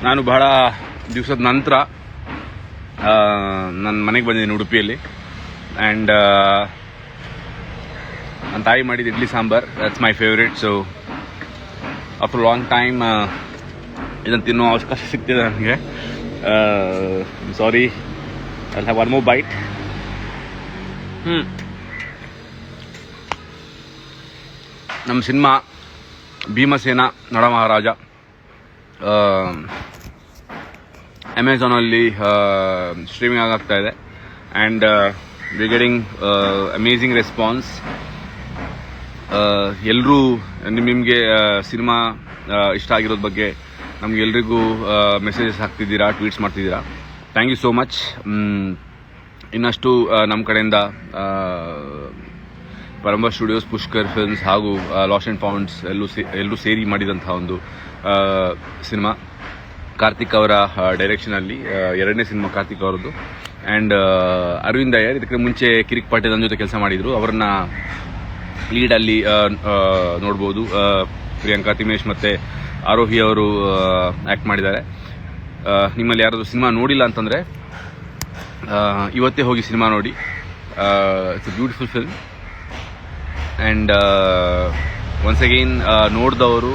ನಾನು ಬಹಳ ದಿವಸದ ನಂತರ ನನ್ನ ಮನೆಗೆ ಬಂದಿದ್ದೀನಿ ಉಡುಪಿಯಲ್ಲಿ. ಆ್ಯಂಡ್ ನನ್ನ ತಾಯಿ ಮಾಡಿದ idli sambar, that's my favourite. So after long time ಇದನ್ನು ತಿನ್ನೋ ಅವಕಾಶ ಸಿಗ್ತಿದೆ ನನಗೆ. Sorry, I have one more bite. ನಮ್ಮ ಸಿನಿಮಾ ಭೀಮಸೇನ ನರಮಹಾರಾಜ ಅಮೆಝಾನಲ್ಲಿ ಸ್ಟ್ರೀಮಿಂಗ್ ಆಗ್ತಾ ಇದೆ. And we getting amazing response. ಎಲ್ಲರೂ ನಿಮಗೆ ಸಿನಿಮಾ ಇಷ್ಟ ಆಗಿರೋದ್ರ ಬಗ್ಗೆ ನಮಗೆಲ್ರಿಗೂ ಮೆಸೇಜಸ್ ಹಾಕ್ತಿದ್ದೀರಾ, ಟ್ವೀಟ್ಸ್ ಮಾಡ್ತಿದ್ದೀರಾ. Thank you so much. ಇನ್ನಷ್ಟು ನಮ್ಮ ಕಡೆಯಿಂದ ಪರಂಬರ್ ಸ್ಟುಡಿಯೋಸ್, ಪುಷ್ಕರ್ ಫಿಲ್ಮ್ಸ್ ಹಾಗೂ ಲಾಸ್ಟ್ ಆ್ಯಂಡ್ ಫೌಂಡ್ಸ್ ಎಲ್ಲರೂ ಸೇರಿ ಮಾಡಿದಂತಹ ಒಂದು ಸಿನಿಮಾ, ಕಾರ್ತಿಕ್ ಅವರ ಡೈರೆಕ್ಷನಲ್ಲಿ ಎರಡನೇ ಸಿನಿಮಾ ಕಾರ್ತಿಕ್ ಅವರದ್ದು. ಆ್ಯಂಡ್ ಅರವಿಂದ್ ಅಯ್ಯರ್ ಇದಕ್ಕೆ ಮುಂಚೆ ಕಿರಿಕ್ ಪಾಟೀಲ್ ನನ್ನ ಜೊತೆ ಕೆಲಸ ಮಾಡಿದರು. ಅವರನ್ನ ಲೀಡಲ್ಲಿ ನೋಡ್ಬೋದು. ಪ್ರಿಯಾಂಕಾ ತಿಮೇಶ್ ಮತ್ತು ಆರೋಹಿ ಅವರು ಆ್ಯಕ್ಟ್ ಮಾಡಿದ್ದಾರೆ. ನಿಮ್ಮಲ್ಲಿ ಯಾರಾದರೂ ಸಿನಿಮಾ ನೋಡಿಲ್ಲ ಅಂತಂದರೆ ಇವತ್ತೇ ಹೋಗಿ ಸಿನಿಮಾ ನೋಡಿ. It's a beautiful film. And once again ನೋಡಿದವರು,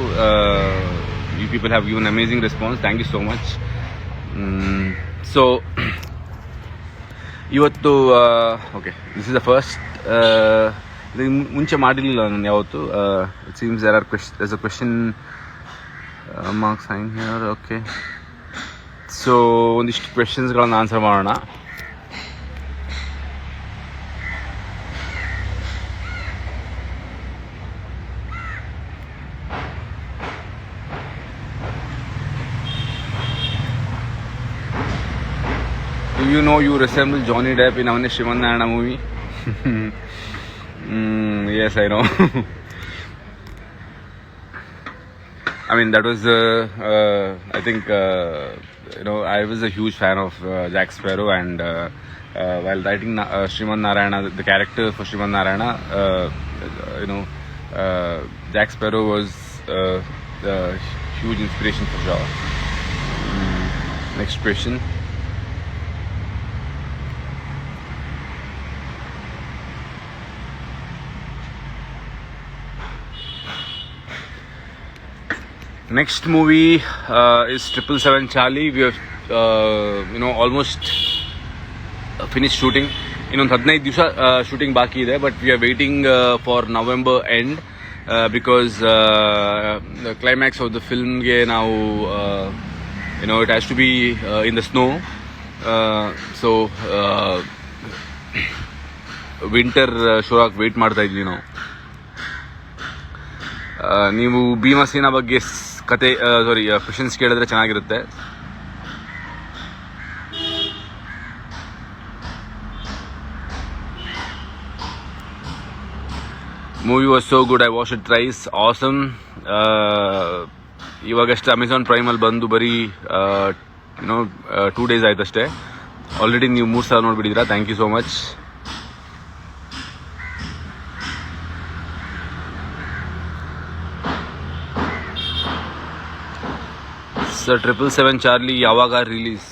you people have given amazing response. Thank you so much. So ಇವತ್ತು okay, this is the first. ಇದು ಮುಂಚೆ ಮಾಡಿರಲಿಲ್ಲ ನಾನು ಯಾವತ್ತು. It seems there are there's a question mark sign here. Okay, so ಒಂದಿಷ್ಟು ಕ್ವೆಶನ್ಸ್ಗಳನ್ನು answer ಮಾಡೋಣ. Do you know you resemble Johnny Depp in Avane Shriman Narayana movie? Yes, I know. I mean, that was I think I was a huge fan of Jack Sparrow, and while writing Shriman Narayana, the character for Shriman Narayana, Jack Sparrow was a huge inspiration for sure. Next question. Next movie is 777 Charlie. We have almost finished shooting. Innೊಂದು 15 ದಿವಸ shooting ಬಾಕಿ ಇದೆ, but we are waiting for November end because the climax of the filmಗೆ ನಾವು it has to be in the snow. So winter show ಆಗಿ wait ಮಾಡ್ತಾ ಇದ್ವಿ ನಾವು. ನೀವು ಭೀಮಸೇನ ಬಗ್ಗೆ ಕ್ವೆಶನ್ಸ್ ಕೇಳಿದ್ರೆ ಚೆನ್ನಾಗಿರುತ್ತೆ. Movie was so good. I watch it thrice. Awesome. ಇವಾಗಷ್ಟೇ ಅಮೆಝಾನ್ ಪ್ರೈಮಲ್ಲಿ ಬಂದು ಬರೀ 2 days ಆಯ್ತಷ್ಟೇ. ಆಲ್ರೆಡಿ ನೀವು 3 ಸಲ ನೋಡ್ಬಿಟ್ಟಿದ್ದೀರಾ. Thank you so much. Sir, 777 Charlie ಯಾವಾಗ release?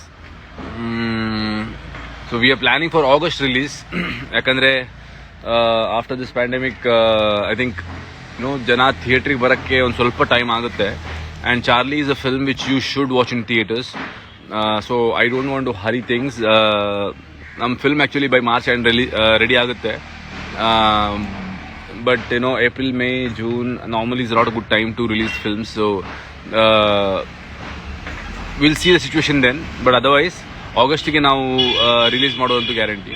So we are planning for August release. ಯಾಕಂದರೆ after this pandemic I think ಜನ ಥಿಯೇಟ್ರಿಗೆ ಬರೋಕ್ಕೆ ಒಂದು ಸ್ವಲ್ಪ ಟೈಮ್ ಆಗುತ್ತೆ. And Charlie is a film which you should watch in theatres. So I don't want to hurry things. ನಮ್ಮ film actually by March and ready ಆಗುತ್ತೆ. But April, May, June normally is not a good time to release films. So will see the situation then. But otherwise ಆಗಸ್ಟಿಗೆ ನಾವು release ಮಾಡೋದಂತೂ guarantee.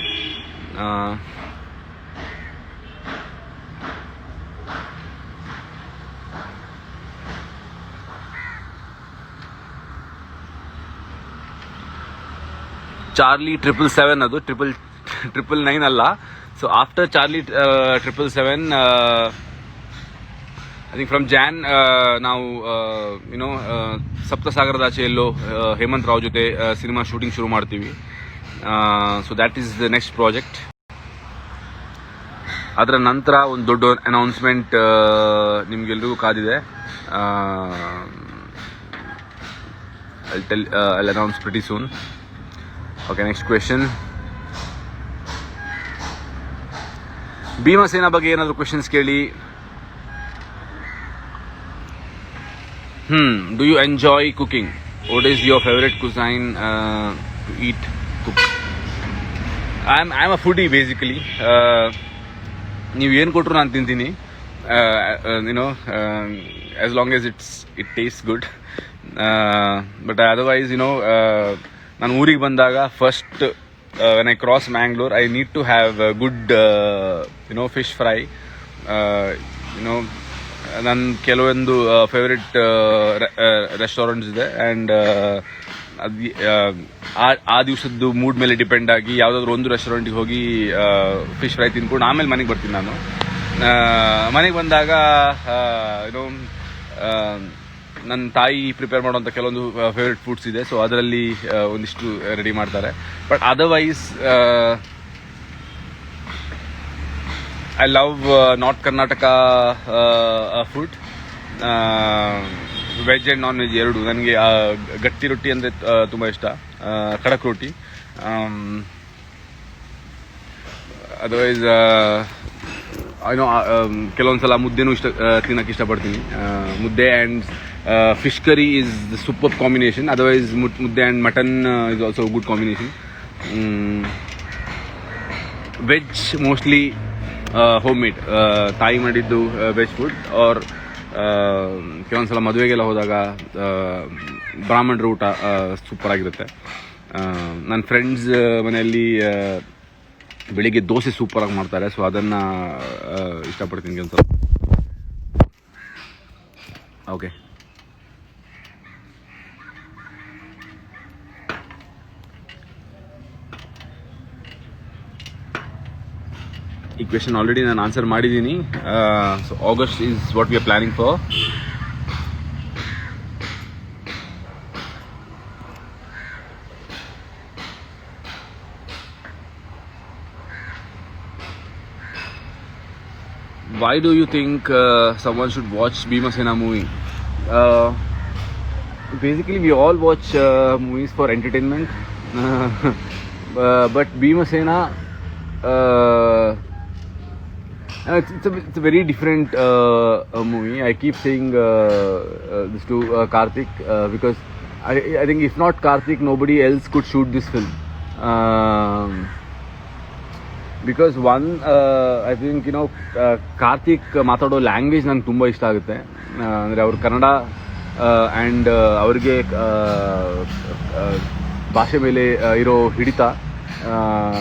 Charlie 777 ಅದು 999 ಅಲ್ಲ. So after Charlie 777 I think from Jan ನಾವು ಸಪ್ತಸಾಗರದಾಚೆ ಎಲ್ಲೋ ಹೇಮಂತ್ ರಾವ್ ಜೊತೆ cinema shooting ಶುರು ಮಾಡ್ತೀವಿ. So that is the next project. ಅದರ ನಂತರ ಒಂದು ದೊಡ್ಡ ಅನೌನ್ಸ್ಮೆಂಟ್ ನಿಮ್ಗೆಲ್ರಿಗೂ ಕಾದಿದೆ. I'll announce pretty soon. Okay, next question. Bhimasena ಬಗ್ಗೆ ಏನಾದರೂ ಕ್ವೆಶನ್ಸ್ ಕೇಳಿ. Do you enjoy cooking? What is your favorite cuisine to eat, cook? I'm a foodie basically. ನೀವು ಏನು ಕೊಟ್ಟರು ನಾನು ತಿಂತೀನಿ, as long as it tastes good. But otherwise, ನಾನು ಊರಿಗೆ ಬಂದಾಗ first when I cross Mangalore, I need to have a good fish fry. ನನ್ನ ಕೆಲವೊಂದು ಫೇವ್ರೆಟ್ ರೆಸ್ಟೋರೆಂಟ್ಸ್ ಇದೆ, ಆ್ಯಂಡ್ ಆ ದಿವಸದ್ದು ಮೂಡ್ ಮೇಲೆ ಡಿಪೆಂಡ್ ಆಗಿ ಯಾವುದಾದ್ರೂ ಒಂದು ರೆಸ್ಟೋರೆಂಟಿಗೆ ಹೋಗಿ ಫಿಶ್ ಫ್ರೈ ತಿನ್ಕೊಂಡು ಆಮೇಲೆ ಮನೆಗೆ ಬರ್ತೀನಿ. ನಾನು ಮನೆಗೆ ಬಂದಾಗ ನನ್ನ ತಾಯಿ ಪ್ರಿಪೇರ್ ಮಾಡುವಂಥ ಕೆಲವೊಂದು ಫೇವ್ರೆಟ್ ಫುಡ್ಸ್ ಇದೆ, ಸೊ ಅದರಲ್ಲಿ ಒಂದಿಷ್ಟು ರೆಡಿ ಮಾಡ್ತಾರೆ. But otherwise I love North Karnataka food, veg and non veg ಎರಡು. ನನಗೆ ಗಟ್ಟಿ ರೊಟ್ಟಿ ಅಂದರೆ ತುಂಬ ಇಷ್ಟ, ಖಡಕ್ ರೊಟ್ಟಿ. ಅದರ್ವೈಸ್ ಕೆಲವೊಂದು ಸಲ ಮುದ್ದೆನೂ ತಿನ್ನೋಕ್ಕೆ ಇಷ್ಟಪಡ್ತೀನಿ. Mudde and fish curry is the super combination. Otherwise mudde and mutton is also good combination. Veg mostly home made, ತಾಯಿ ಮಾಡಿದ್ದು ವೆಜ್ ಫುಡ್, ಆರ್ ಕೆಲವೊಂದು ಸಲ ಮದುವೆಗೆಲ್ಲ ಹೋದಾಗ ಬ್ರಾಹ್ಮಣರ ಊಟ ಸೂಪರ್ ಆಗಿರುತ್ತೆ. ನನ್ನ ಫ್ರೆಂಡ್ಸ್ ಮನೆಯಲ್ಲಿ ಬೆಳಿಗ್ಗೆ ದೋಸೆ ಸೂಪರಾಗಿ ಮಾಡ್ತಾರೆ, ಸೊ ಅದನ್ನು ಇಷ್ಟಪಡ್ತೀನಿ ಕೆಲವು ಸಲ. ಓಕೆ, ಈ ಕ್ವೆಶನ್ ಆಲ್ರೆಡಿ ನಾನು ಆನ್ಸರ್ ಮಾಡಿದ್ದೀನಿ. So August is what we are planning for. Why do you think someone should watch Bhimasena movie? Basically, we all watch movies for entertainment, but Bhimasena, it's a very different movie. I keep saying this to Karthik because I think if not Karthik, nobody else could shoot this film. Because one, I think Karthik ಮಾತಾಡೋ language ನಂಗೆ ತುಂಬ ಇಷ್ಟ ಆಗುತ್ತೆ. ಅಂದರೆ ಅವ್ರ Kannada and ಅವ್ರಿಗೆ ಭಾಷೆ ಮೇಲೆ ಇರೋ ಹಿಡಿತ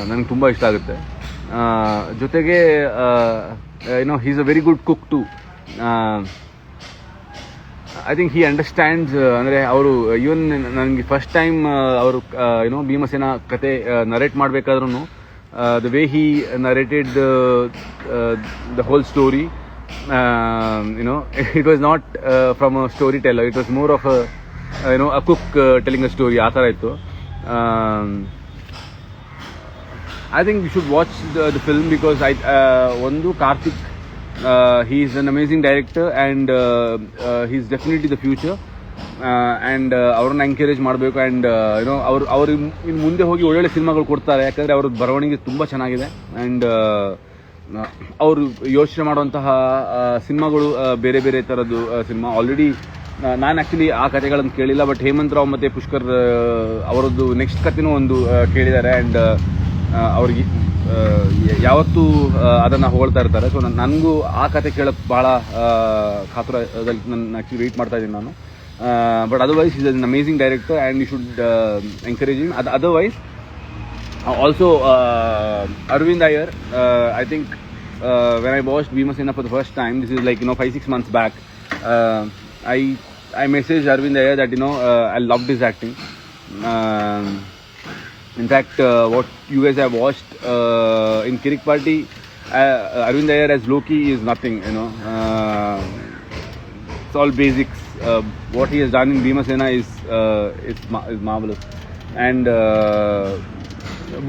ನನಗೆ ತುಂಬ ಇಷ್ಟ ಆಗುತ್ತೆ. ಜೊತೆಗೆ he is a very good cook too. I think he understands. ಅಂದರೆ ಅವರು ಈವನ್ ನನಗೆ ಫಸ್ಟ್ ಟೈಮ್ ಅವರು ಭೀಮಸೇನ ಕತೆ ನರೇಟ್ ಮಾಡಬೇಕಾದ್ರೂ the way he narrated the whole story, it was not from a storyteller. It was more of a cook telling a story. ಆ ಥರ ಇತ್ತು. I think you should watch the film because ಒಂದು Karthik, he is an amazing director and he is definitely the future. And ಅವ್ರನ್ನ encourage ಮಾಡಬೇಕು. And ಅವ್ರು ಇನ್ನು ಮುಂದೆ ಹೋಗಿ ಒಳ್ಳೊಳ್ಳೆ ಸಿನಿಮಾಗಳು ಕೊಡ್ತಾರೆ, ಯಾಕಂದರೆ ಅವ್ರ ಬರವಣಿಗೆ ತುಂಬ ಚೆನ್ನಾಗಿದೆ. ಆ್ಯಂಡ್ ಅವರು ಯೋಚನೆ ಮಾಡುವಂತಹ ಸಿನಿಮಾಗಳು ಬೇರೆ ಬೇರೆ ಥರದ್ದು ಸಿನಿಮಾ. ಆಲ್ರೆಡಿ ನಾನು ಆ್ಯಕ್ಚುಲಿ ಆ ಕಥೆಗಳನ್ನು ಕೇಳಿಲ್ಲ, ಬಟ್ ಹೇಮಂತ್ ರಾವ್ ಮತ್ತು ಪುಷ್ಕರ್ ಅವರದ್ದು ನೆಕ್ಸ್ಟ್ ಕಥೆನೂ ಒಂದು ಕೇಳಿದ್ದಾರೆ. ಆ್ಯಂಡ್ ಅವ್ರಿಗೆ ಯಾವತ್ತೂ ಅದನ್ನು ಹೊಗಳ್ತಾ ಇರ್ತಾರೆ. ಸೊ ನನಗೂ ಆ ಕಥೆ ಕೇಳೋಕ್ಕೆ ಭಾಳ ಕಾತುರದಲ್ಲಿ ನಾನು ಆ್ಯಕ್ಚುಲಿ ವೆಯ್ಟ್ ಮಾಡ್ತಾ ಇದ್ದೀನಿ ನಾನು. But otherwise, he's an amazing director and you should encourage him. Otherwise, also Arvind Iyer, I think when I watched Bhimasena for the first time, this is like 5-6 months back, I messaged Arvind Iyer that I loved his acting. In fact, what you guys have watched in Kirik Party, Arvind Iyer as Loki is nothing. It's all basics. What he has done in Bhimasena is marvelous. And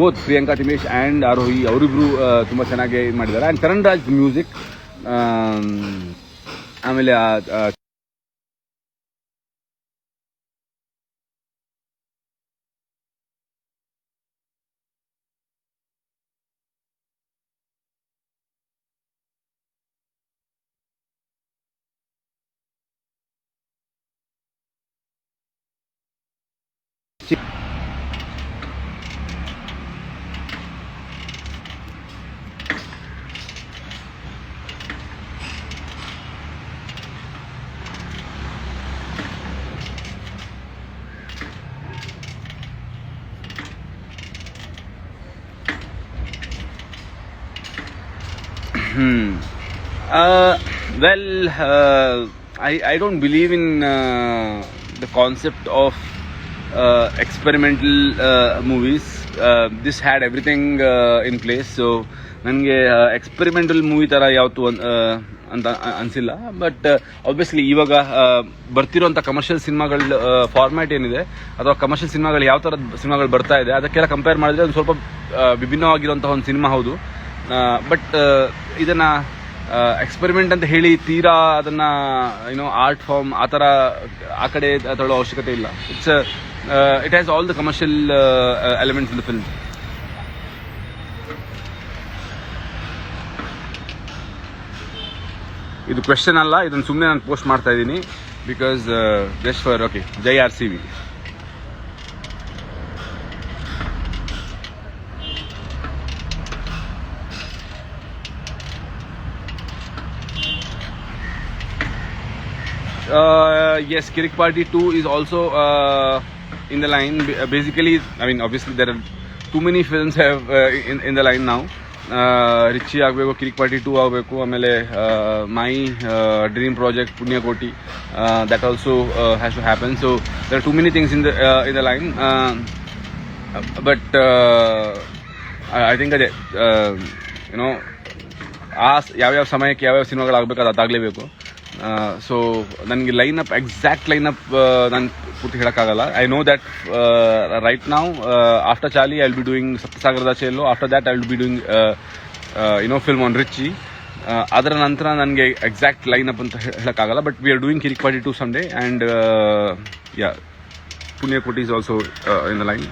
both Priyanka Thimmesh and Aarohi ಅವರಿಬ್ಬರು ತುಂಬ ಚೆನ್ನಾಗಿ ಮಾಡಿದ್ದಾರೆ. And Karan Raj music, ಆಮೇಲೆ well, I don't believe in the concept of experimental movies. This had everything in place, so ನನಗೆ experimental movie ಥರ ಯಾವತ್ತು ಅಂತ ಅನಿಸಿಲ್ಲ. ಬಟ್ ಆಬ್ವಿಯಸ್ಲಿ ಇವಾಗ ಬರ್ತಿರೋಂಥ ಕಮರ್ಷಿಯಲ್ ಸಿನಿಮಾಗಳ ಫಾರ್ಮ್ಯಾಟ್ ಏನಿದೆ ಅಥವಾ ಕಮರ್ಷಿಯಲ್ ಸಿನಿಮಾಗಳು ಯಾವ ಥರದ ಸಿನಿಮಾಗಳು ಬರ್ತಾ ಇದೆ ಅದಕ್ಕೆಲ್ಲ ಕಂಪೇರ್ ಮಾಡಿದ್ರೆ ಒಂದು ಸ್ವಲ್ಪ ವಿಭಿನ್ನವಾಗಿರುವಂಥ ಒಂದು ಸಿನಿಮಾ ಹೌದು. ಬಟ್ ಇದನ್ನು ಎಕ್ಸ್ಪೆರಿಮೆಂಟ್ ಅಂತ ಹೇಳಿ ತೀರಾ ಅದನ್ನು ಆರ್ಟ್ ಫಾರ್ಮ್ ಆ ಕಡೆ ತಳ್ಳೋ ಅವಶ್ಯಕತೆ ಇಲ್ಲ. It has all the commercial elements in the film. ಇದು ಕ್ವೆಶ್ಚನ್ ಅಲ್ಲ, ಇದನ್ನು ಸುಮ್ಮನೆ ನಾನು ಪೋಸ್ಟ್ ಮಾಡ್ತಾ ಇದ್ದೀನಿ because just for okay Jai RCB. Yes, Kirik Party 2 is also in the line. Basically, I mean, obviously there are too many films have in the line now. Richie ಆಗಬೇಕು, ಕಿರಿಕ್ Party 2 ಆಗಬೇಕು, ಆಮೇಲೆ my dream project Punyakoti, that also has to happen. So there are too many things in the line. But I think that ಯಾವ್ಯಾವ ಸಮಯಕ್ಕೆ ಯಾವ್ಯಾವ ಸಿನಿಮಾಗಳಾಗಬೇಕು ಅದಾಗಲೇಬೇಕು. So ನನಗೆ exact lineup ನಾನು ಪೂರ್ತಿ ಹೇಳೋಕ್ಕಾಗಲ್ಲ. ಐ ನೋ ದ್ಯಾಟ್ ರೈಟ್ ನಾವು after Charlie I will be doing ಸಪ್ತಸಾಗರದ ಚೇಲು. After that I will be doing film on Richie. ಅದರ ನಂತರ ನನಗೆ ಎಕ್ಸಾಕ್ಟ್ ಲೈನಪ್ ಅಂತ ಹೇಳೋಕ್ಕಾಗಲ್ಲ. But we are doing Kirik Party 2 Sunday and Punyakoti is also in the line.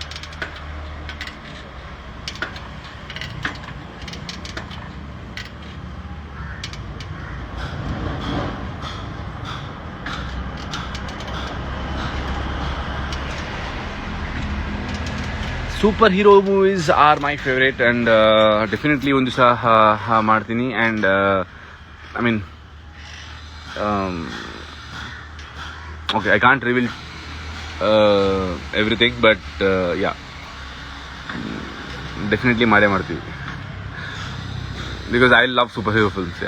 Super hero movies are my favourite and definitely ಒಂದು ದಿವಸ ಮಾಡ್ತೀನಿ. And I mean okay, I can't reveal everything, but definitely ಮಾಡೇ ಮಾಡ್ತೀವಿ because I love super hero films.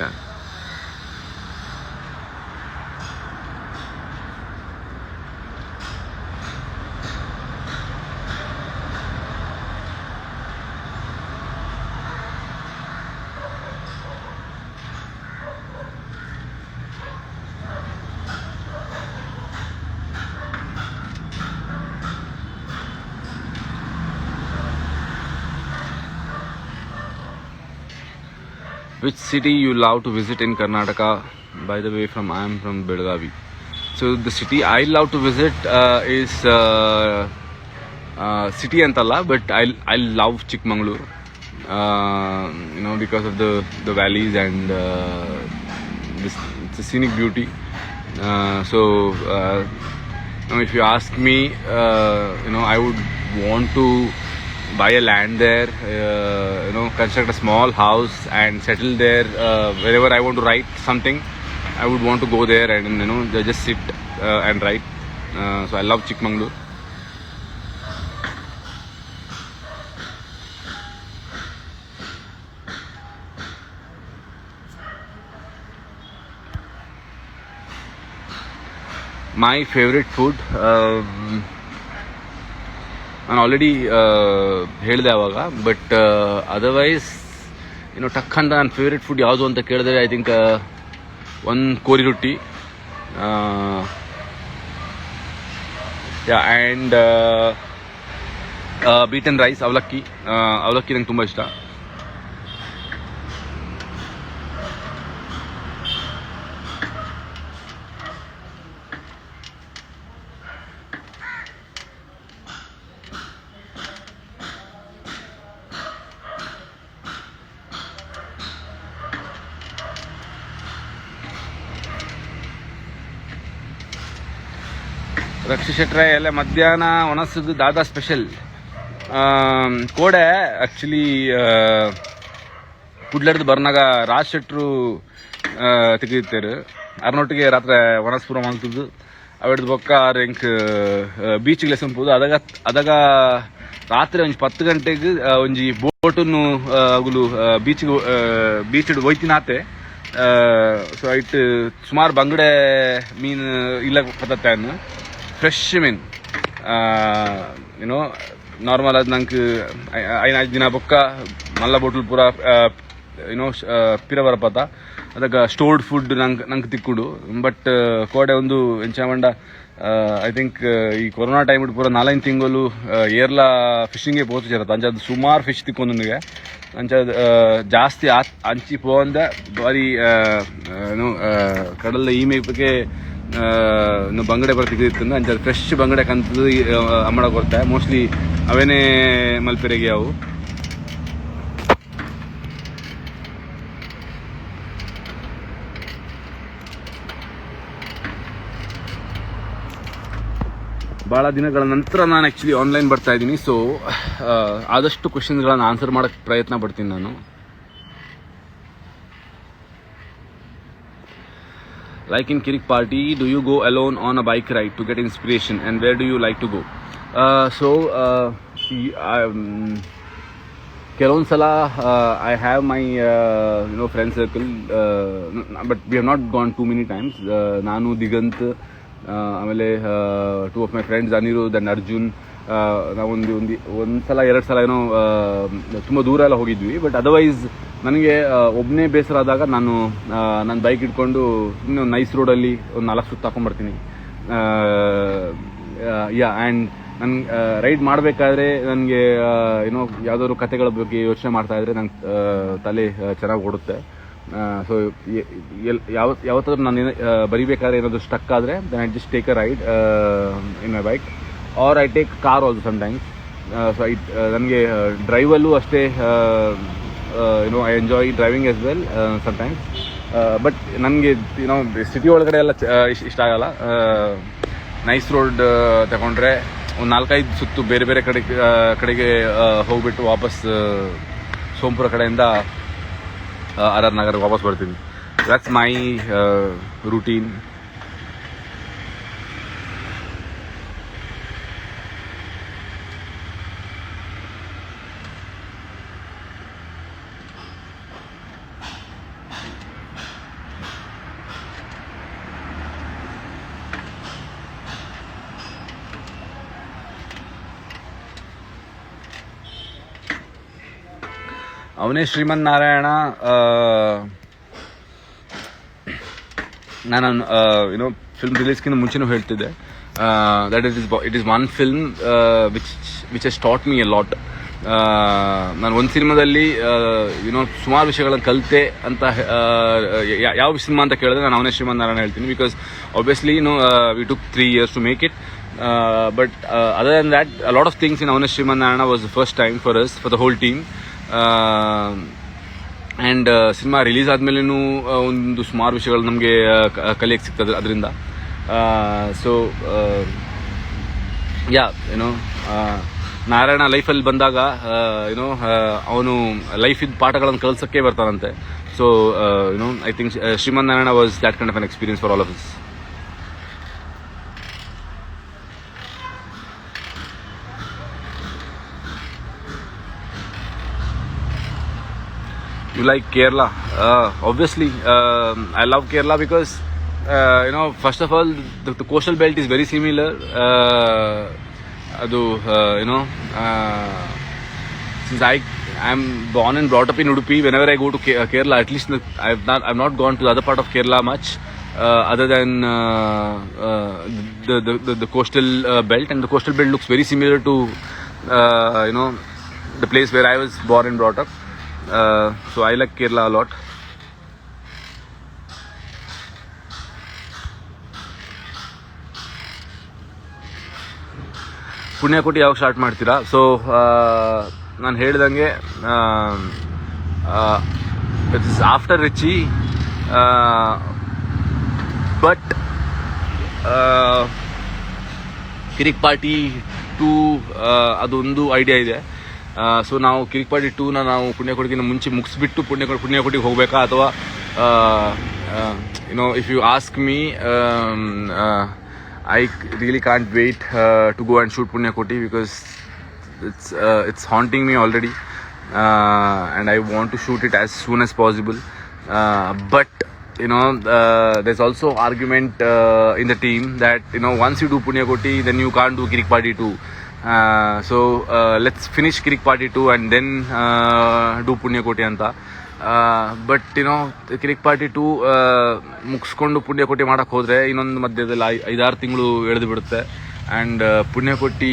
Which city you love to visit in Karnataka? By the way, I am from Belgavi. So the city I love to visit is city antalla, but I love Chikmagalur. Because of the valleys and the scenic beauty. So if you ask me, I would want to buy a land there, construct a small house and settle there. Wherever I want to write something, I would want to go there and just sit and write. So I love Chikmagalur. My favorite food, ನಾನು already ಹೇಳಿದೆ ಅವಾಗ. But otherwise ಟಕ್ ಅಂತ ನನ್ನ favourite food ಯಾವುದು ಅಂತ ಕೇಳಿದ್ರೆ I think ಒಂದು ಕೋರಿ ರೊಟ್ಟಿ. ಆ್ಯಂಡ್ ಬೀಟನ್ ರೈಸ್, ಅವಲಕ್ಕಿ ನಂಗೆ ತುಂಬ ಇಷ್ಟ. ರಕ್ಷಿ ಶೆಟ್ರೆ ಎಲ್ಲ ಮಧ್ಯಾಹ್ನ ಒಣಸದು ದಾದಾ ಸ್ಪೆಷಲ್ ಕೋಡೆ ಆ್ಯಕ್ಚುಲಿ ಕುಡ್ಲರ್ದು ಬರ್ನಾಗ ರಾಜ್ ಶೆಟ್ರು ತೆಗೆದಿರ್ತಾರೆ ಅರ್ನೊಟ್ಟಿಗೆ ರಾತ್ರಿ ಒಣಸ್ಪುರ ಮಲ್ತದ್ದು ಅವಿಡ್ದು ಬೊಕ್ಕ ಎಂಕ್ ಬೀಚ್ಗೆ ಲೆಸಂಪುದು ಅದಾಗ ರಾತ್ರಿ ಒಂಜಿ 10 ಗಂಟೆಗೆ ಒಂಜಿ ಬೋಟನ್ನು ಅಗುಲು ಬೀಚ್ ಒಯ್ತಿನಾತೆ. ಸೊ ಐಟ್ ಸುಮಾರು ಬಂಗಡೆ ಮೀನು ಇಲ್ಲ ಪತ್ತನ್ನು ಫ್ರೆಶ್ ಮೀನ್ ಯುನೋ ನಾರ್ಮಲ್ ಅದು ನಂಗೆ 5 ದಿನ ಬೊಕ್ಕ ಮಲ್ಲ ಬೋಟಲ್ ಪೂರ ಯುನೋ ಪಿರ ಬರಪತ್ತ ಅದಕ್ಕೆ ಸ್ಟೋರ್ಡ್ ಫುಡ್ ನಂಗೆ ತಿಕ್ಕುಡು. ಬಟ್ ಕೋಡೆ ಒಂದು ಎಂಚಾಮಂಡ ಐ ಥಿಂಕ್ ಈ ಕೊರೋನಾ ಟೈಮ್ ಪೂರ 4 ತಿಂಗಳು ಏರ್ಲ ಫಿಶಿಂಗ್ಗೆ ಪೋತು ಸೇರತ್ತೆ ಅಂಚದು ಸುಮಾರು ಫಿಶ್ ತಿಕ್ಕೊಂಡು ನನಗೆ ಅಂಚದು ಜಾಸ್ತಿ ಅಂಚಿ ಪೋಂದ ಬಾರಿ ಏನು ಕಡಲ ಈ ಮೇಪಕ್ಕೆ ಬಂಗಡೆ ಬರ್ತಿದ್ದು ಅಂಚದು ಫ್ರೆಶ್ ಬಂಗಡೆ ಕಂತದ್ದು ಅಮ್ಮಡ ಕೊಡ್ತಾರೆ ಮೋಸ್ಟ್ಲಿ ಅವೇನೇ ಮಲ್ಪೆರೆಗೆ ಅವು. ಭಾಳ ದಿನಗಳ ನಂತರ ನಾನು ಆ್ಯಕ್ಚುಲಿ ಆನ್ಲೈನ್ ಬರ್ತಾ ಇದ್ದೀನಿ. ಸೊ ಆದಷ್ಟು ಕ್ವೆಶನ್ಸ್ಗಳನ್ನು ಆನ್ಸರ್ ಮಾಡೋಕ್ಕೆ ಪ್ರಯತ್ನ ಪಡ್ತೀನಿ ನಾನು. Like in Kirik party, do you go alone on a bike ride to get inspiration, and where do you like to go? ಕೆಲವೊಂದು ಸಲ I have my friend circle, but we have not gone too many times. ನಾನು ದಿಗಂತ್ ಆಮೇಲೆ 2 of my friends Anirudh and Arjun ನಾವೊಂದು ಒಂದು ಸಲ 2 ಸಲ ಏನೋ ತುಂಬ ದೂರ ಎಲ್ಲ ಹೋಗಿದ್ವಿ. ಬಟ್ ಅದರ್ವೈಸ್ ನನಗೆ ಒಬ್ಬನೇ ಬೇಸರ ಆದಾಗ ನಾನು ಬೈಕ್ ಇಟ್ಕೊಂಡು ಇನ್ನೂ ನೈಸ್ ರೋಡಲ್ಲಿ ಒಂದು 4 ಸುತ್ತು ಹಾಕೊಂಡ್ಬರ್ತೀನಿ. ಆ್ಯಂಡ್ ನನ್ಗೆ ರೈಡ್ ಮಾಡಬೇಕಾದ್ರೆ ನನಗೆ ಏನೋ ಯಾವುದಾದ್ರು ಕತೆಗಳ ಬಗ್ಗೆ ಯೋಚನೆ ಮಾಡ್ತಾಯಿದ್ರೆ ನಂಗೆ ತಲೆ ಚೆನ್ನಾಗಿ ಓಡುತ್ತೆ. ಸೊ ಯಾವತ್ತಾದ್ರೂ ನಾನು ಬರಿಬೇಕಾದ್ರೆ ಏನಾದರೂ ಸ್ಟಕ್ ಆದರೆ then I just take a ride in my bike or I take car also sometimes. So ನನಗೆ ಡ್ರೈವಲ್ಲೂ ಅಷ್ಟೇ I enjoy driving as well sometimes. But ನನಗೆ ಸಿಟಿ ಒಳಗಡೆ ಎಲ್ಲ ಇಷ್ಟ ಆಗಲ್ಲ. ನೈಸ್ ರೋಡ್ ತಗೊಂಡ್ರೆ ಒಂದು 4-5 ಸುತ್ತು ಬೇರೆ ಬೇರೆ ಕಡೆಗೆ ಹೋಗ್ಬಿಟ್ಟು ವಾಪಸ್ ಸೋಂಪುರ ಕಡೆಯಿಂದ RR ನಗರಕ್ಕೆ ವಾಪಸ್ ಬರ್ತೀನಿ. That's my routine. ಅವನೇ ಶ್ರೀಮನ್ ನಾರಾಯಣ. ನಾನು ಫಿಲ್ಮ್ ರಿಲೀಸ್ಗಿಂತ ಮುಂಚೆನೂ ಹೇಳ್ತಿದ್ದೆ that it is one film which has taught me A lot. ನಾನು ಒಂದು ಸಿನಿಮಾದಲ್ಲಿ ಸುಮಾರು ವಿಷಯಗಳನ್ನು ಕಲಿತೆ ಅಂತ ಯಾವ ಸಿನಿಮಾ ಅಂತ ಕೇಳಿದ್ರೆ ನಾನು ಅವನೇ ಶ್ರೀಮನ್ ನಾರಾಯಣ ಹೇಳ್ತೀನಿ. Because obviously we took 3 years to make it. But other than that, a lot of things in Avane Sriman Narayana was the first time for us, for the whole team. And cinema release ಆದಮೇಲೆನೂ ಒಂದು ಸುಮಾರು ವಿಷಯಗಳು ನಮಗೆ ಕಲಿಯಕ್ಕೆ ಸಿಗ್ತದೆ ಅದರಿಂದ. So Narayana ಲೈಫಲ್ಲಿ ಬಂದಾಗ ಅವನು ಲೈಫಿದ ಪಾಠಗಳನ್ನು ಕಲಿಸೋಕ್ಕೆ ಬರ್ತಾನಂತೆ. So I think Shriman Narayana was that kind of an experience for all of us. You like Kerala? Obviously, I love Kerala because first of all, the coastal belt is very similar. Since I am born and brought up in Udupi, whenever I go to Kerala, at least I've not gone to the other part of Kerala much, other than the coastal belt, and the coastal belt looks very similar to the place where I was born and brought up. So I like Kerala a lot. Punyakoti ಯಾವಾಗ start ಮಾಡ್ತೀರಾ? So ನಾನು ಹೇಳ್ದಂಗೆ it's after Richie, but Kirik Party 2 ಅದೊಂದು idea ಇದೆ. So ನಾವು ಕಿರಿಕ್ party 2ನ ನಾವು ಪುಣ್ಯಕೋಟಿಗಿಂತ ಮುಂಚೆ ಮುಗಿಸ್ಬಿಟ್ಟು ಪುಣ್ಯಕೋಟಿಗೆ ಹೋಗಬೇಕಾ, ಅಥವಾ if you ask me, I really can't wait to go and shoot Punyakoti, because it's haunting me already, and I want to shoot it as soon as possible. But there's also argument in the team that once you do Punyakoti, then you can't do Kirik Party 2. So let's finish Kirik Party 2 and then do Punyakoti anta. But Kirik Party 2 ಮುಗಿಸ್ಕೊಂಡು ಪುಣ್ಯಕೋಟಿ ಮಾಡೋಕ್ಕೆ ಹೋದರೆ ಇನ್ನೊಂದು ಮಧ್ಯದಲ್ಲಿ 5-6 ತಿಂಗಳು ಎಳೆದು ಬಿಡುತ್ತೆ. And Punyakoti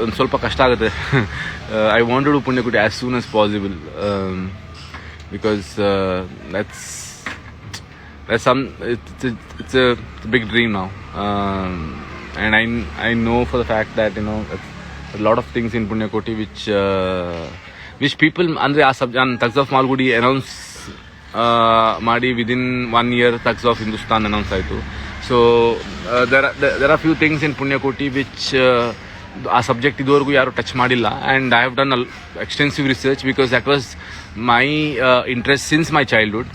ಒಂದು ಸ್ವಲ್ಪ ಕಷ್ಟ ಆಗುತ್ತೆ. I want to do Punyakoti as soon as possible, because it's a big dream now, and I know for the fact that a lot of things in Punyakoti which people andre Thugs of Malgudi announce ಮಾಡಿ within 1 year Thugs of Hindustan announce ಆಯಿತು. So there are few things in Punyakoti which ಆ subject ಇದುವರೆಗೂ ಯಾರು touch ಮಾಡಿಲ್ಲ, and I have done extensive research, because that was my interest since my childhood.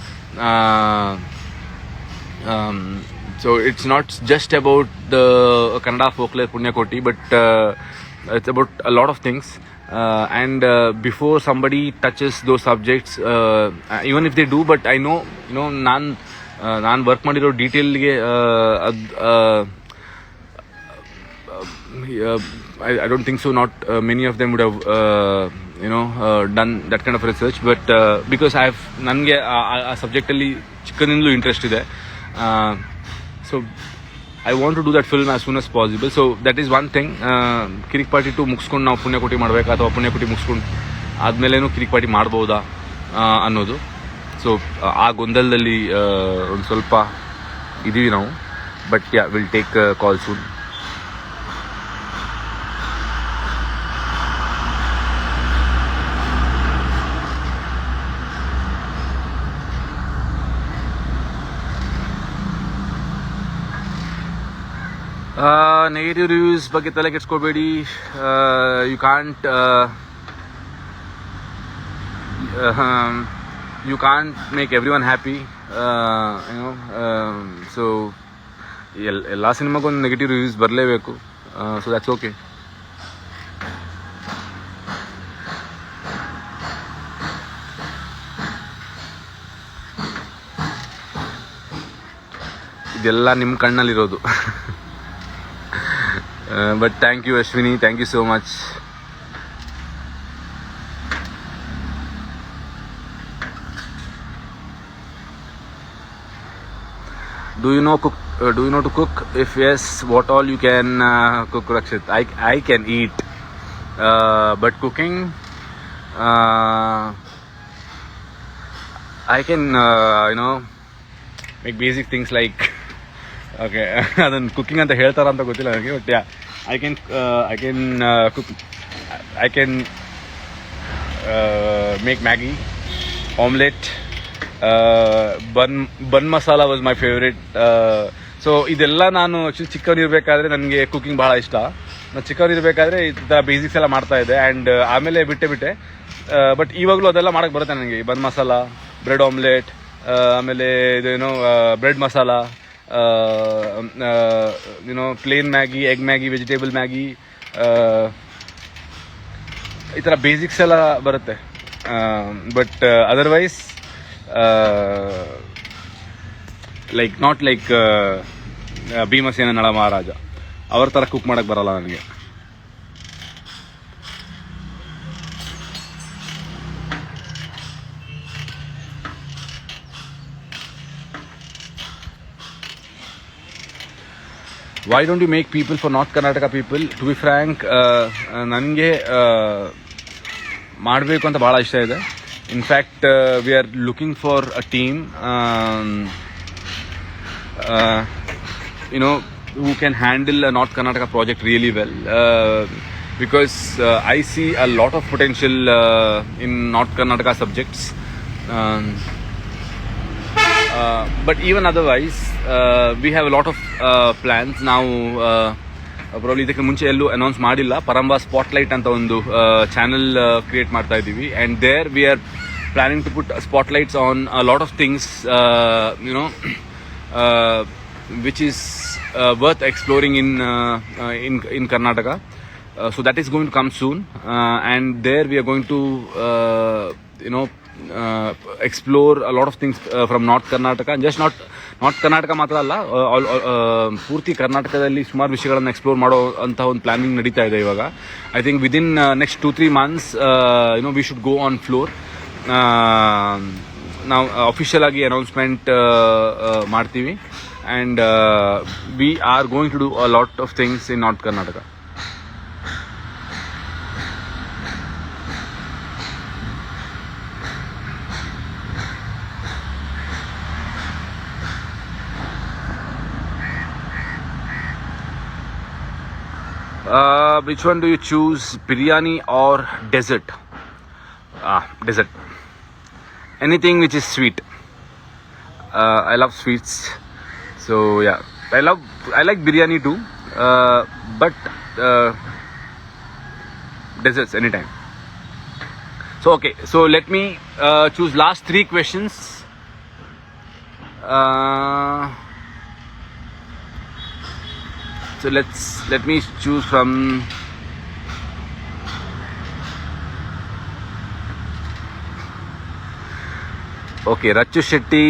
So it's not just about the Kannada folklore Punyakoti, but it's about a lot of things. And before somebody touches those subjects, even if they do, but I know ನಾನು work ಮಾಡಿರೋ ಡೀಟೇಲ್ಗೆ I don't think so. Not many of them would have done that kind of research, but because ನನಗೆ ಆ ಸಬ್ಜೆಕ್ಟಲ್ಲಿ ಚಿಕ್ಕದಿಂದಲೂ interest ಇದೆ. So I want to do that film as soon as possible. So that is one thing. Kirik Party 2 ಮುಗಿಸ್ಕೊಂಡು ನಾವು ಪುಣ್ಯಕೋಟಿ ಮಾಡಬೇಕಾ, ಅಥವಾ ಪುಣ್ಯಕೋಟಿ ಮುಗಿಸ್ಕೊಂಡು ಆದಮೇಲೇನೂ ಕಿರಿಕ್ party ಮಾಡ್ಬೋದಾ ಅನ್ನೋದು. ಸೊ ಆ ಗೊಂದಲದಲ್ಲಿ ಒಂದು ಸ್ವಲ್ಪ ಇದ್ದೀವಿ ನಾವು. But yeah, will take call soon. Negative reviews ಬಗ್ಗೆ ತಲೆ ಕೆಡ್ಸ್ಕೊಬೇಡಿ. You can't make everyone happy. So ಎಲ್ಲ ಸಿನಿಮಾಗೊಂದು ನೆಗೆಟಿವ್ ರಿವ್ಯೂಸ್ ಬರಲೇಬೇಕು. So that's okay. ಇದೆಲ್ಲ ನಿಮ್ಮ ಕಣ್ಣಲ್ಲಿರೋದು. But thank you, Ashwini. Thank you so much. Do you know to cook? If yes, what all you can cook, Rakshit? I can eat, but cooking, I can make basic things like okay. ಅದನ್ನು cooking ಅಂತ ಹೇಳ್ತಾರ ಅಂತ ಗೊತ್ತಿಲ್ಲ ನನಗೆ, but yeah, I can cook. I can make Maggi, omelette, bun masala was my favorite. So ಇದೆಲ್ಲ ನಾನು actually ಚಿಕ್ಕವನಿರಬೇಕಾದ್ರೆ ನನಗೆ cooking ಭಾಳ ಇಷ್ಟ. ನಾನು ಚಿಕ್ಕವನಿರಬೇಕಾದ್ರೆ ಇದರ ಬೇಸಿಕ್ಸ್ ಎಲ್ಲ ಮಾಡ್ತಾಯಿದ್ದೆ, ಆ್ಯಂಡ್ ಆಮೇಲೆ ಬಿಟ್ಟೆ. ಬಟ್ ಇವಾಗಲೂ ಅದೆಲ್ಲ ಮಾಡೋಕ್ಕೆ ಬರುತ್ತೆ ನನಗೆ. ಬನ್ ಮಸಾಲ, ಬ್ರೆಡ್ ಆಮ್ಲೆಟ್, ಆಮೇಲೆ ಇದು bread masala, plain Maggi, egg Maggi, vegetable Maggi, ಈ ಥರ ಬೇಸಿಕ್ಸ್ ಎಲ್ಲ ಬರುತ್ತೆ. But otherwise not like Bheemasena Nala Maharaja ಅವ್ರ ಥರ ಕುಕ್ ಮಾಡೋಕ್ಕೆ ಬರಲ್ಲ ನನಗೆ. Why don't you make people for North Karnataka people? To be frank, ನನಗೆ ಮಾಡಬೇಕು ಅಂತ ಭಾಳ ಇಷ್ಟ ಇದೆ. In fact we are looking for a team who can handle a North Karnataka project really well, because I see a lot of potential in North Karnataka subjects. But even otherwise, we have a lot of plans now. Probably ಇದಕ್ಕೆ ಮುಂಚೆ ಎಲ್ಲೂ announce ಮಾಡಿಲ್ಲ. Paramvah spotlight ಅಂತ ಒಂದು channel create ಮಾಡ್ತಾ ಇದ್ದೀವಿ, and there we are planning to put spotlights on a lot of things, which is worth exploring in Karnataka. So that is going to come soon, and there we are going to explore a lot of things from North Karnataka, and just not Karnataka ಮಾತ್ರ ಅಲ್ಲ, ಪೂರ್ತಿ ಕರ್ನಾಟಕದಲ್ಲಿ ಸುಮಾರು ವಿಷಯಗಳನ್ನು explore ಮಾಡೋ ಅಂತ ಒಂದು planning ನಡೀತಾ ಇದೆ ಇವಾಗ. I think within next 2-3 months we should go on floor. ನಾವು ಅಫಿಷಿಯಲ್ ಆಗಿ ಅನೌನ್ಸ್ಮೆಂಟ್ ಮಾಡ್ತೀವಿ, and we are going to do a lot of things in North Karnataka. Which one do you choose, biryani or dessert? Dessert. Anything which is sweet. I love sweets. So yeah, I like biryani too, but desserts anytime. So okay, so let me choose last 3 questions. So let me choose from okay, Rachu Shetty.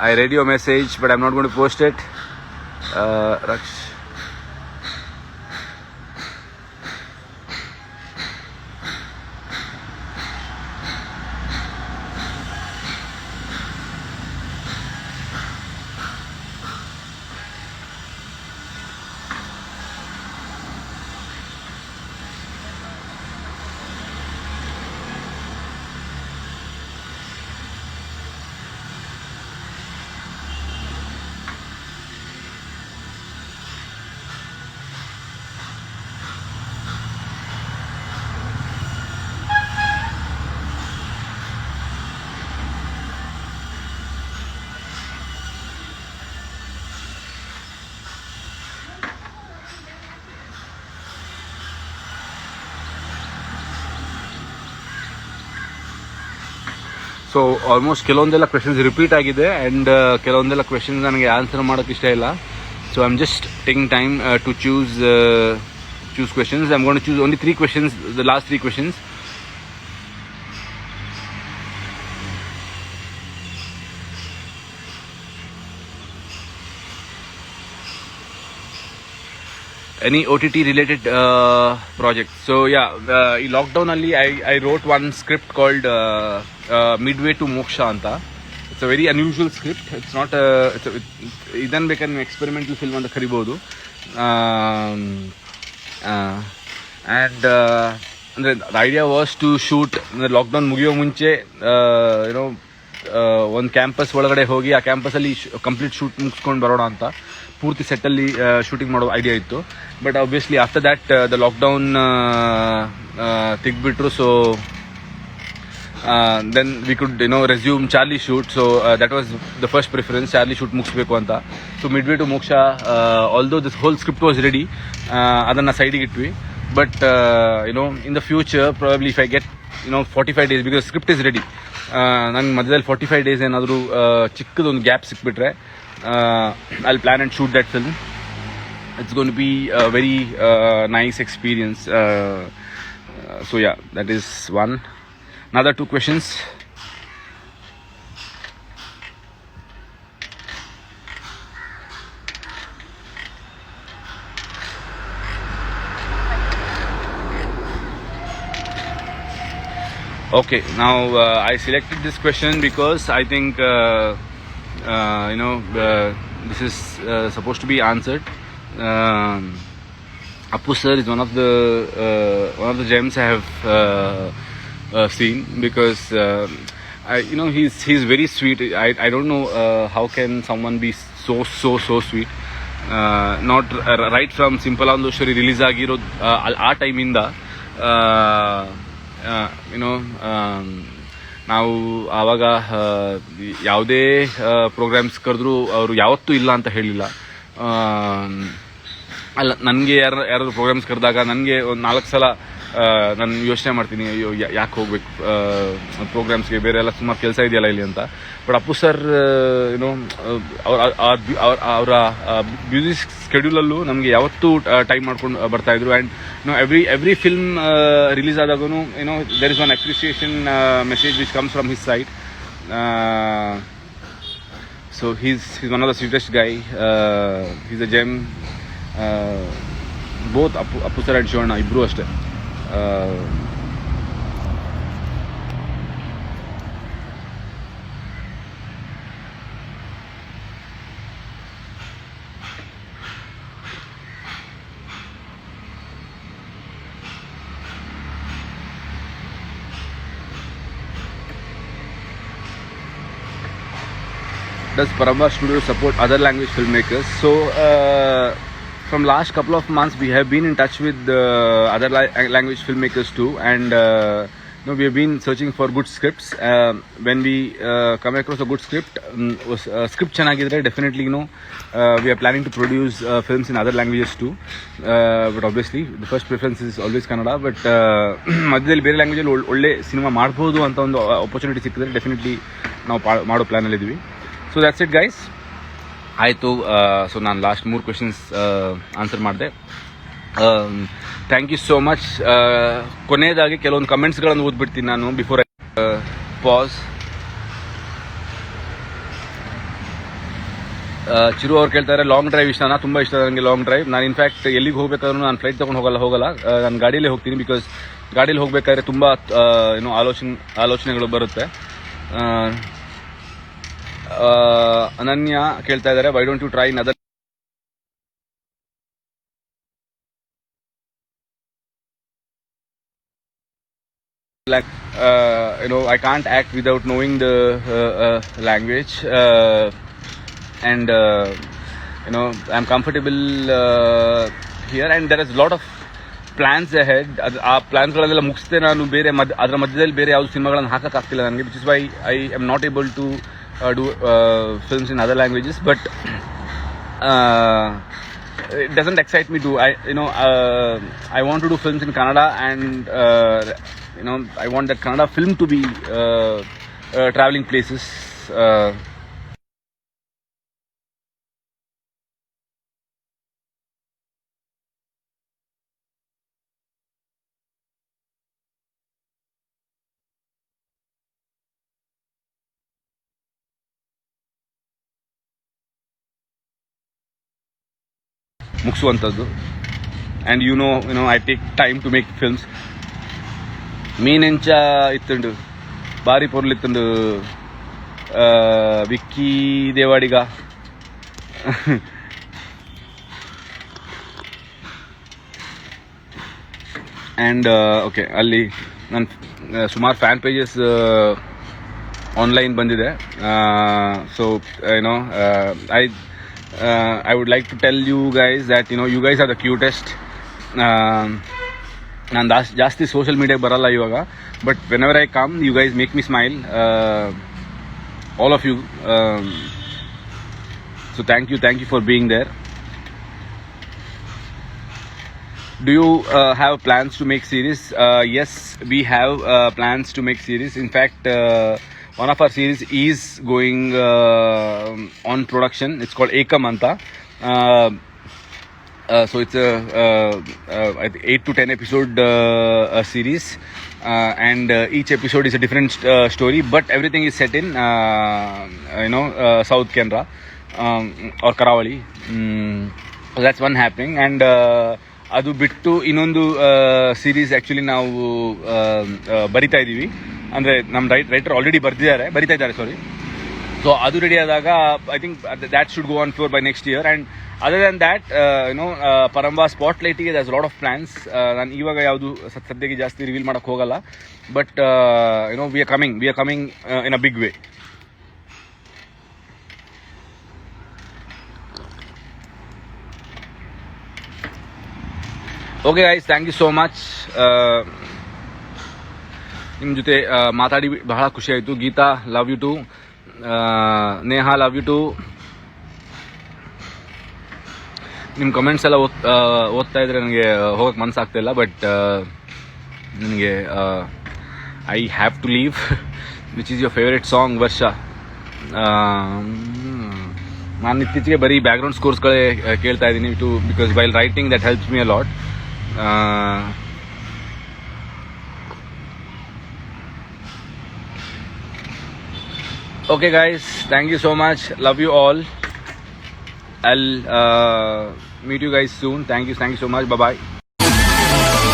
I read your message, but I'm not going to post it. Raksh. So almost ಕೆಲವೊಂದೆಲ್ಲ questions repeat ಆಗಿದೆ, and ಕೆಲವೊಂದೆಲ್ಲ questions ನನಗೆ answer ಮಾಡೋಕ್ಕೆ ಇಷ್ಟ ಇಲ್ಲ. So I am just taking time to choose questions. I'm going to choose only 3 questions, the last 3 questions. Any OTT related projects? So yeah, in lockdown only I wrote one script called Midway to Moksha anta. It's a very unusual script. It's not idan ಬೇಕಾದ್ರೆ experimental film ಅಂತ ಕರಿಬಹುದು. And ಅಂದ್ರೆ the idea was to shoot lockdown ಮುಗಿಯೋ ಮುಂಚೆ ಒಂದು campus ಒಳಗಡೆ ಹೋಗಿ ಆ ಕ್ಯಾಂಪಸಲ್ಲಿ ಕಂಪ್ಲೀಟ್ ಶೂಟ್ ಮುಗಿಸ್ಕೊಂಡು ಬರೋಣ ಅಂತ ಪೂರ್ತಿ ಸೆಟ್ಟಲ್ಲಿ ಶೂಟಿಂಗ್ ಮಾಡೋ ಐಡಿಯಾ ಇತ್ತು. But obviously after that the lockdown ತೆಗ್ಬಿಟ್ರು. So then we could resume Charlie shoot. So that was the first preference, Charlie shoot ಮುಗಿಸ್ಬೇಕು ಅಂತ. So Midway to Moksha, although this whole script was ready, ಅದನ್ನು ಸೈಡಿಗೆ ಇಟ್ವಿ. But in the future probably if I get 45 days, because script is ready, ನಂಗೆ ಮಧ್ಯದಲ್ಲಿ 45 days ಏನಾದರೂ ಚಿಕ್ಕದೊಂದು gap ಸಿಕ್ಬಿಟ್ರೆ I'll plan and shoot that film. It's going to be a very nice experience. So yeah, that is one. Another 2 questions. Okay, now I selected this question because I think this is supposed to be answered. Appu sir is one of the gems I have seen, because he's very sweet. I don't know how can someone be so sweet. Not right from Simple Andoswari release agiro ಆ ಟೈಮಿಂದ ನಾವು ಆವಾಗ ಯಾವುದೇ programmes ಕರೆದ್ರೂ ಅವರು ಯಾವತ್ತೂ ಇಲ್ಲ ಅಂತ ಹೇಳಿಲ್ಲ. ಅಲ್ಲ, ನನಗೆ ಯಾರಾದ್ರು ಪ್ರೋಗ್ರಾಮ್ಸ್ ಕರೆದಾಗ ನನಗೆ ಒಂದು 4 ಸಲ ನಾನು ಯೋಚನೆ ಮಾಡ್ತೀನಿ, ಅಯ್ಯೋ ಯಾಕೆ ಹೋಗ್ಬೇಕು ಪ್ರೋಗ್ರಾಮ್ಸ್ಗೆ, ಬೇರೆ ಎಲ್ಲ ಸುಮಾರು ಕೆಲಸ ಇದೆಯಲ್ಲ ಇಲ್ಲಿ ಅಂತ. ಬಟ್ ಅಪ್ಪು ಸರ್ ಅವರ ಬ್ಯುಸಿ ಸ್ಕೆಡ್ಯೂಲಲ್ಲೂ ನಮಗೆ ಯಾವತ್ತೂ ಟೈಮ್ ಮಾಡ್ಕೊಂಡು ಬರ್ತಾಯಿದ್ರು. ಆ್ಯಂಡ್ ಎವ್ರಿ ಫಿಲ್ಮ್ ರಿಲೀಸ್ ಆದಾಗೂ there is one appreciation message which comes from his side. So he's one of the sweetest guy. He's a gem. Both Appu sir and Shivanna ಇಬ್ಬರು ಅಷ್ಟೇ. Does Parambar Studio support other language filmmakers? So from last couple of months we have been in touch with other language filmmakers too, and we have been searching for good scripts. When we come across a good script, script chanagidre, definitely we are planning to produce films in other languages too, but obviously the first preference is always Kannada. But ಮಧ್ಯದಲ್ಲಿ ಬೇರೆ ಲ್ಯಾಂಗ್ವೇಜಲ್ಲಿ ಒಳ್ಳೆ cinema ಮಾಡ್ಬೋದು ಅಂತ ಒಂದು opportunity ಸಿಕ್ಕಿದ್ರೆ definitely ನಾವು ಮಾಡೋ ಪ್ಲಾನಲ್ಲಿ ಇದ್ದೀವಿ. So that's it guys. ಆಯಿತು. ಸೊ ನಾನು ಲಾಸ್ಟ್ 3 ಕ್ವೆಶನ್ಸ್ ಆನ್ಸರ್ ಮಾಡಿದೆ. Thank you so much. ಕೊನೆಯದಾಗಿ ಕೆಲವೊಂದು ಕಮೆಂಟ್ಸ್ಗಳನ್ನು ಓದ್ಬಿಡ್ತೀನಿ ನಾನು ಬಿಫೋರ್ ಐ ಪಾಸ್. ಚಿರು ಅವ್ರು ಕೇಳ್ತಾರೆ, ಲಾಂಗ್ ಡ್ರೈವ್ ಇಷ್ಟನಾ? ತುಂಬ ಇಷ್ಟ ನನಗೆ ಲಾಂಗ್ ಡ್ರೈವ್. ನಾನು ಇನ್ಫ್ಯಾಕ್ಟ್ ಎಲ್ಲಿಗೆ ಹೋಗ್ಬೇಕಾದ್ರೂ ನಾನು ಫ್ಲೈಟ್ ತೊಗೊಂಡು ಹೋಗಲ್ಲ, ನಾನು ಗಾಡಿಯಲ್ಲೇ ಹೋಗ್ತೀನಿ. ಬಿಕಾಸ್ ಗಾಡೀಲಿ ಹೋಗ್ಬೇಕಾದ್ರೆ ತುಂಬ ಆಲೋಚನೆಗಳು ಬರುತ್ತೆ. ಅನನ್ಯ ಕೇಳ್ತಾ ಇದ್ದಾರೆ, why don't you try in other I can't act without knowing the language, and I'm comfortable here, and there is a lot of plans ahead. ಆ ಪ್ಲಾನ್ಸ್ಗಳನ್ನೆಲ್ಲ ಮುಗಿಸ್ದೆ ನಾನು ಬೇರೆ ಅದರ ಮಧ್ಯದಲ್ಲಿ ಬೇರೆ ಯಾವುದು ಸಿನಿಮಾಗಳನ್ನು ಹಾಕೋಕ್ಕಾಗ್ತಿಲ್ಲ ನನಗೆ, which is why I am not able to do films in other languages. But it doesn't excite me to I want to do films in Kannada, and I want that Kannada film to be traveling places. ಮುಗಿಸುವಂಥದ್ದು. And I take time to make films. ಮೀನೆಂಚ ಇತ್ತುಂಡು ಭಾರಿ ಪೊರ್ಲಿತ್ತುಂಡು Vicky Devadiga. And okay, ಅಲ್ಲಿ ನನ್ನ ಸುಮಾರು fan pages online ಬಂದಿದೆ. So I would like to tell you guys that you guys are the cutest. ನಾನು ಜಾಸ್ತಿ ಸೋಷಿಯಲ್ ಮೀಡಿಯಾಗೆ ಬರಲ್ಲ ಇವಾಗ, but whenever I come you guys make me smile, all of you. So thank you for being there. Do you have plans to make series? Yes, we have plans to make series. In fact, one of our series is going on production. It's called Ekam Anta. So it's a 8 to 10 episode series, and each episode is a different story, but everything is set in South Canara or Karavali. So that's one happening. And ಅದು ಬಿಟ್ಟು ಇನ್ನೊಂದು series actually ನಾವು ಬರಿತಾ ಇದ್ದೀವಿ. ಅಂದರೆ ನಮ್ಮ writer already ಬರಿತಾ ಇದ್ದಾರೆ. ಸೊ ಅದು ರೆಡಿ ಆದಾಗ I think that should go on floor by next year. And other than that Paramvah ಸ್ಪಾಟ್ಲೈಟಿಗೆ ದಸ್ ಲಾಟ್ ಆಫ್ ಪ್ಲಾನ್ಸ್. ನಾನು ಇವಾಗ ಯಾವುದು ಸದ್ಯಕ್ಕೆ ಜಾಸ್ತಿ ರಿವೀಲ್ ಮಾಡೋಕ್ಕೆ ಹೋಗಲ್ಲ, but we are coming in a big way. Okay guys, thank you so much. ನಿಮ್ಮ ಜೊತೆ ಮಾತಾಡಿ ಬಹಳ ಖುಷಿ ಆಯಿತು. Geeta, love you too. Neha, love you too. ನಿಮ್ಮ ಕಮೆಂಟ್ಸ್ ಎಲ್ಲ ಓದ್ತಾ ಇದ್ರೆ ನನಗೆ ಹೋಗಕ್ಕೆ ಮನಸ್ಸಾಗ್ತಾ ಇಲ್ಲ, ಬಟ್ ನನಗೆ I have to leave. Which is your favourite song ವರ್ಷ? ನಾನು ಇತ್ತೀಚೆಗೆ ಬರೀ ಬ್ಯಾಕ್ಗ್ರೌಂಡ್ ಸ್ಕೋರ್ಸ್ಗಳೇ ಕೇಳ್ತಾ ಇದ್ದೀನಿ because while writing that helps me a lot. Okay guys, thank you so much. Love you all. I'll meet you guys soon. Thank you so much. Bye bye.